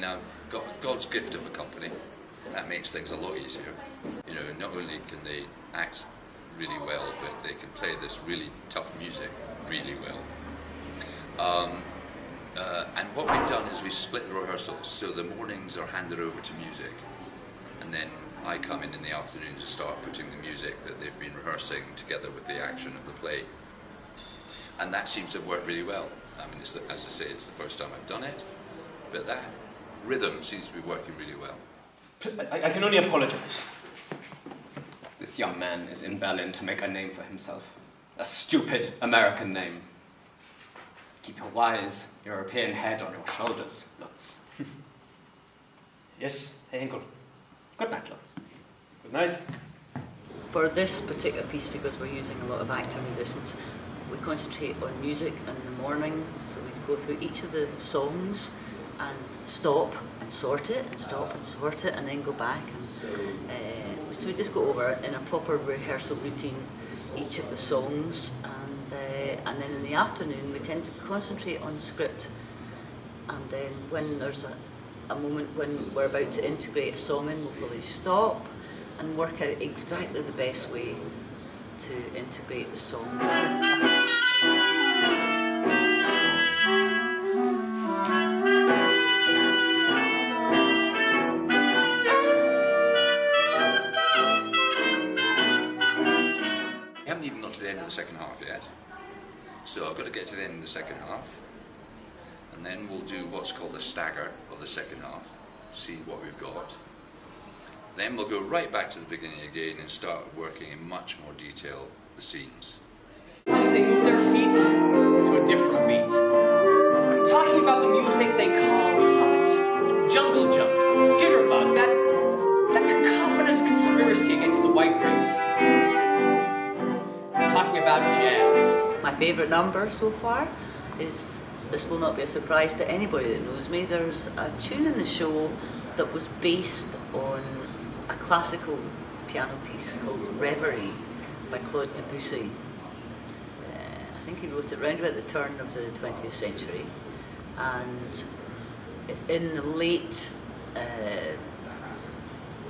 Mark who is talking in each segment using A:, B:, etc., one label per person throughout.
A: I've got God's gift of a company. That makes things a lot easier. You know, not only can they act really well, but they can play this really tough music really well. And what we've done is we've split the rehearsals, so the mornings are handed over to music, and then I come in the afternoon to start putting the music that they've been rehearsing together with the action of the play. And that seems to have worked really well. I mean, as I say, it's the first time I've done it, but that rhythm seems to be working really well.
B: I can only apologize. This young man is in Berlin to make a name for himself. A stupid American name. Keep your wise European head on your shoulders, Lutz.
C: Yes, Herr Henkel.
B: Good night, Lutz.
C: Good night.
D: For this particular piece, because we're using a lot of actor musicians, we concentrate on music in the morning, so we go through each of the songs and stop and sort it, and stop and sort it, and then go back. And so we just go over in a proper rehearsal routine each of the songs, and then in the afternoon we tend to concentrate on script. And then when there's a moment when we're about to integrate a song in, we'll probably stop and work out exactly the best way to integrate the song.
A: We haven't even got to the end of the second half yet, so I've got to get to the end of the second half, and then we'll do what's called a stagger of the second half, see what we've got. Then we'll go right back to the beginning again and start working in much more detail the scenes.
E: They move their feet to a different beat. I'm talking about the music they call hot. Jungle jump, jitterbug, that cacophonous conspiracy against the white race. I'm talking about jazz.
D: My favourite number so far is, this will not be a surprise to anybody that knows me, there's a tune in the show that was based on a classical piano piece called Reverie by Claude Debussy. I think he wrote it around about the turn of the 20th century, and in the late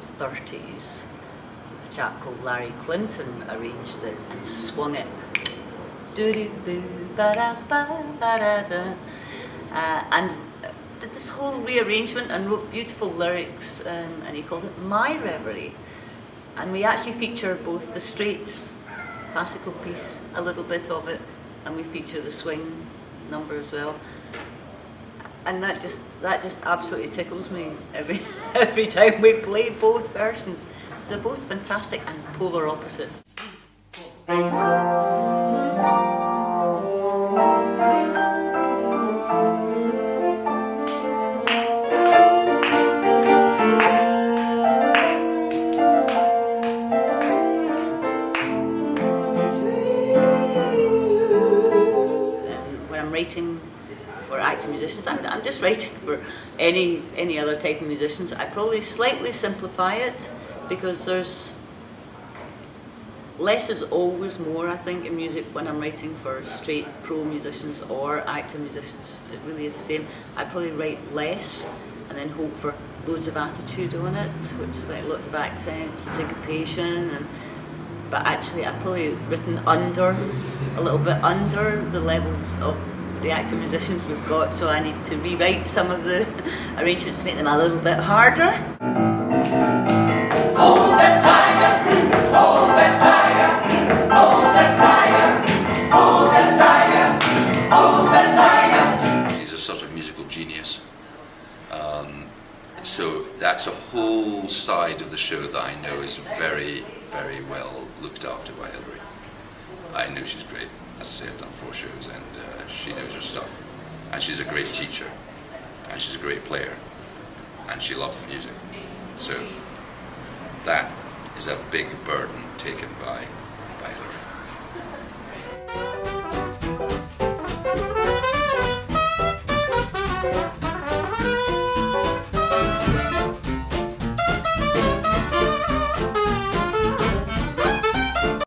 D: 30s a chap called Larry Clinton arranged it and swung it, and did this whole rearrangement and wrote beautiful lyrics, and he called it My Reverie. And we actually feature both the straight classical piece, a little bit of it, and we feature the swing number as well. And that just absolutely tickles me every time we play both versions, because they're both fantastic and polar opposites. Writing for actor musicians, I'm just writing for any other type of musicians. I probably slightly simplify it, because there's less is always more, I think, in music when I'm writing for straight pro musicians or actor musicians. It really is the same. I probably write less and then hope for loads of attitude on it, which is like lots of accents, syncopation, but actually I've probably written a little bit under the levels of the actor musicians we've got, so I need to rewrite some of the arrangements to make them a little bit harder.
E: Hold that tiger, hold that tiger, hold that tiger, hold that tiger, hold that tiger.
A: She's a sort of musical genius. So that's a whole side of the show that I know is very, very well looked after by Hilary. I know she's great. As I say, I've done 4 shows, and she knows her stuff. And she's a great teacher, and she's a great player, and she loves the music. So that is a big burden taken by
C: That's great.